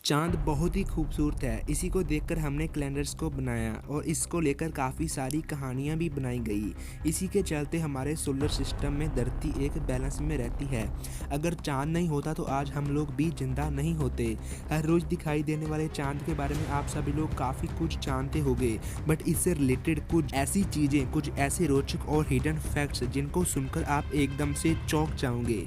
चाँद बहुत ही खूबसूरत है। इसी को देखकर हमने कैलेंडर्स को बनाया और इसको लेकर काफ़ी सारी कहानियाँ भी बनाई गई। इसी के चलते हमारे सोलर सिस्टम में धरती एक बैलेंस में रहती है। अगर चाँद नहीं होता तो आज हम लोग भी ज़िंदा नहीं होते। हर रोज़ दिखाई देने वाले चाँद के बारे में आप सभी लोग काफ़ी कुछ जानते होंगे, बट इससे रिलेटेड कुछ ऐसी चीज़ें, कुछ ऐसे रोचक और हिडन फैक्ट्स जिनको सुनकर आप एकदम से चौंक जाओगे।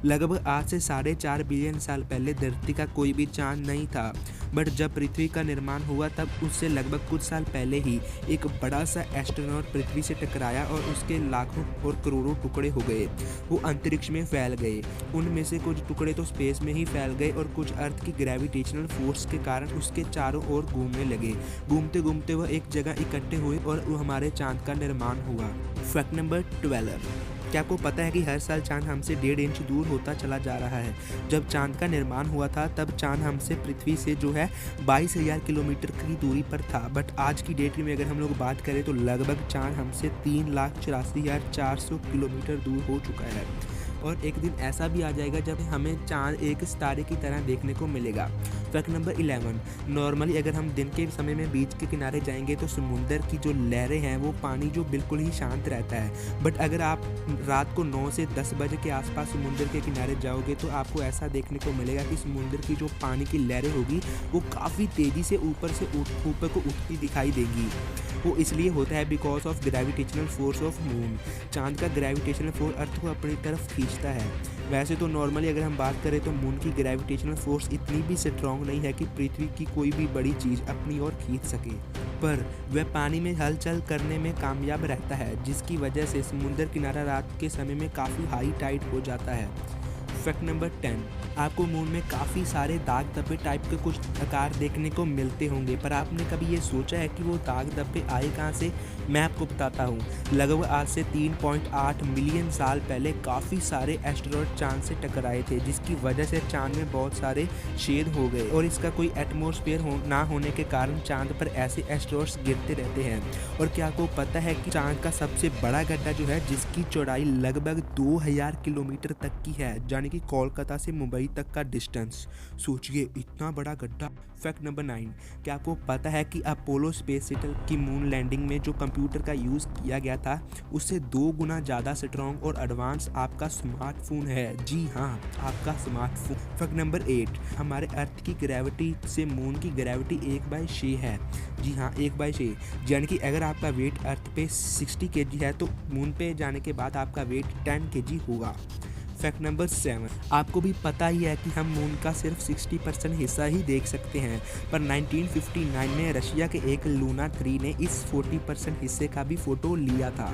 लगभग आज से 4.5 बिलियन साल पहले धरती का कोई भी चाँद नहीं था, बट जब पृथ्वी का निर्माण हुआ तब उससे लगभग कुछ साल पहले ही एक बड़ा सा एस्ट्रोनॉट पृथ्वी से टकराया और उसके लाखों और करोड़ों टुकड़े हो गए। वो अंतरिक्ष में फैल गए। उनमें से कुछ टुकड़े तो स्पेस में ही फैल गए और कुछ अर्थ की ग्रेविटेशनल फोर्स के कारण उसके चारों ओर घूमने लगे। घूमते घूमते वह एक जगह इकट्ठे हुए और हमारे चाँद का निर्माण हुआ। फैक्ट नंबर 12, क्या आपको पता है कि हर साल चाँद हमसे 1.5 इंच दूर होता चला जा रहा है। जब चाँद का निर्माण हुआ था तब चाँद हमसे पृथ्वी से जो है 22,000 किलोमीटर की दूरी पर था, बट आज की डेट में अगर हम लोग बात करें तो लगभग चाँद हमसे 3,84,400 किलोमीटर दूर हो चुका है। और एक दिन ऐसा भी आ जाएगा जब हमें चाँद एक सितारे की तरह देखने को मिलेगा। फैक्ट नंबर 11, नॉर्मली अगर हम दिन के समय में बीच के किनारे जाएंगे तो समुंदर की जो लहरें हैं वो पानी जो बिल्कुल ही शांत रहता है, बट अगर आप रात को 9 से 10 बजे के आसपास समुंदर के किनारे जाओगे तो आपको ऐसा देखने को मिलेगा कि समुंदर की जो पानी की लहरें होगी वो काफ़ी तेज़ी से ऊपर को उठती दिखाई देगी। वो इसलिए होता है because of gravitational force of moon. चाँद का ग्रेविटेशनल फोर्स अर्थ को अपनी तरफ खींचता है। वैसे तो नॉर्मली अगर हम बात करें तो मून की ग्रेविटेशनल फोर्स इतनी भी स्ट्रॉन्ग नहीं है कि पृथ्वी की कोई भी बड़ी चीज़ अपनी ओर खींच सके, पर वह पानी में हलचल करने में कामयाब रहता है, जिसकी वजह से समुंदर किनारा रात के समय में काफ़ी हाई टाइड हो जाता है। फैक्ट नंबर 10, आपको मून में काफ़ी सारे दाग धब्बे टाइप के कुछ आकार देखने को मिलते होंगे, पर आपने कभी ये सोचा है कि वो दाग धब्बे आए कहाँ से? मैं आपको बताता हूँ। लगभग आज से 3.8 मिलियन साल पहले काफ़ी सारे एस्टेरॉयड चाँद से टकराए थे, जिसकी वजह से चाँद में बहुत सारे छेद हो गए और इसका कोई एटमॉस्फेयर ना होने के कारण चाँद पर ऐसे एस्टेरॉयड्स गिरते रहते हैं। और क्या आपको पता है कि चाँद का सबसे बड़ा गड्ढा जो है, जिसकी चौड़ाई लगभग 2000 किलोमीटर तक की है, यानी कि कोलकाता से मुंबई तक का डिस्टेंस। सोचिए, इतना बड़ा गड्ढा। फैक्ट नंबर 9, क्या आपको पता है कि अपोलो स्पेस शटल की मून लैंडिंग में जो कंप्यूटर का यूज़ किया गया था उससे 2 गुना ज़्यादा स्ट्रॉन्ग और एडवांस आपका स्मार्टफोन है। जी हाँ, आपका स्मार्टफोन। फैक्ट नंबर 8, हमारे अर्थ की ग्रेविटी से मून की ग्रेविटी 1/6 है। जी हाँ, 1/6, यानी कि अगर आपका वेट अर्थ पे 60 kg है तो मून पे जाने के बाद आपका वेट 10 kg होगा। फैक्ट नंबर 7, आपको भी पता ही है कि हम मून का सिर्फ 60% हिस्सा ही देख सकते हैं, पर 1959 में रशिया के एक लूना 3 ने इस 40% हिस्से का भी फोटो लिया था।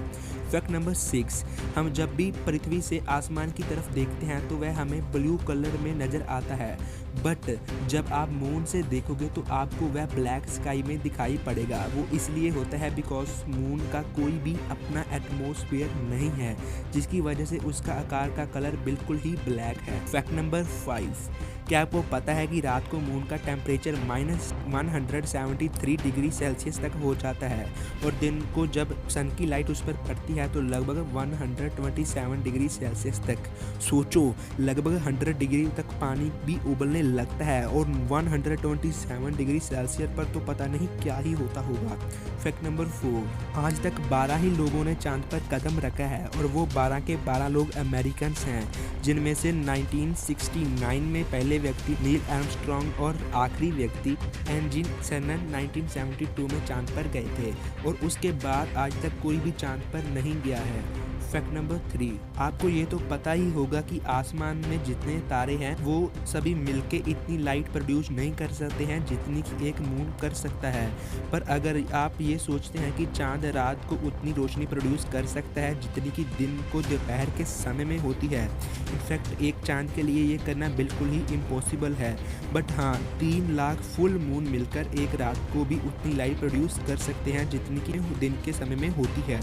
फैक्ट नंबर 6, हम जब भी पृथ्वी से आसमान की तरफ देखते हैं तो वह हमें ब्लू कलर में नज़र आता है, बट जब आप मून से देखोगे तो आपको वह ब्लैक स्काई में दिखाई पड़ेगा। वो इसलिए होता है बिकॉज मून का कोई भी अपना एटमॉस्फेयर नहीं है, जिसकी वजह से उसका आकार का कलर बिल्कुल ही ब्लैक है। फैक्ट नंबर 5, क्या आपको पता है कि रात को मून का टेम्परेचर -173 डिग्री सेल्सियस तक हो जाता है और दिन को जब सन की लाइट उस पर पड़ती है तो लगभग 127 डिग्री सेल्सियस तक। सोचो, लगभग 100 डिग्री तक पानी भी उबलने लगता है और 127 डिग्री सेल्सियस पर तो पता नहीं क्या ही होता होगा। फैक्ट नंबर 4, आज तक 12 ही लोगों ने चांद पर कदम रखा है और वो 12 के 12 लोग अमेरिकन हैं, जिनमें से 1969 में पहले व्यक्ति नील आर्मस्ट्रॉन्ग और आखिरी व्यक्ति एंजिन सेनन 1972 में चांद पर गए थे और उसके बाद आज तक कोई भी चांद पर नहीं गया है। फैक्ट नंबर 3, आपको ये तो पता ही होगा कि आसमान में जितने तारे हैं वो सभी मिलके इतनी लाइट प्रोड्यूस नहीं कर सकते हैं जितनी कि एक मून कर सकता है, पर अगर आप ये सोचते हैं कि चांद रात को उतनी रोशनी प्रोड्यूस कर सकता है जितनी कि दिन को दोपहर के समय में होती है। इनफैक्ट एक चांद के लिए ये करना बिल्कुल ही इम्पॉसिबल है, बट हाँ, 3 लाख फुल मून मिलकर एक रात को भी उतनी लाइट प्रोड्यूस कर सकते हैं जितनी कि दिन के समय में होती है,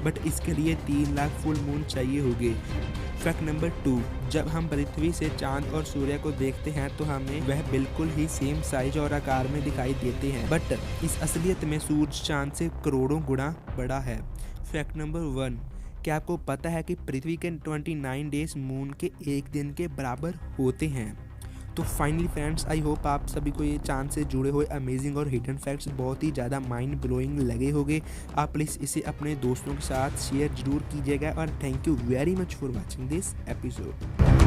बट इसके लिए 3 लाख फुल मून चाहिए होंगे। फैक्ट नंबर 2, जब हम पृथ्वी से चांद और सूर्य को देखते हैं तो हमें वह बिल्कुल ही सेम साइज और आकार में दिखाई देते हैं, बट इस असलियत में सूरज चांद से करोड़ों गुना बड़ा है। फैक्ट नंबर 1, क्या आपको पता है कि पृथ्वी के 29 डेज मून के एक दिन के बराबर होते हैं? तो फाइनली फ्रेंड्स, आई होप आप सभी को ये चांद से जुड़े हुए अमेजिंग और हिडन फैक्ट्स बहुत ही ज़्यादा माइंड ब्लोइंग लगे होंगे। आप प्लीज़ इसे अपने दोस्तों के साथ शेयर जरूर कीजिएगा और thank you very much for watching this episode.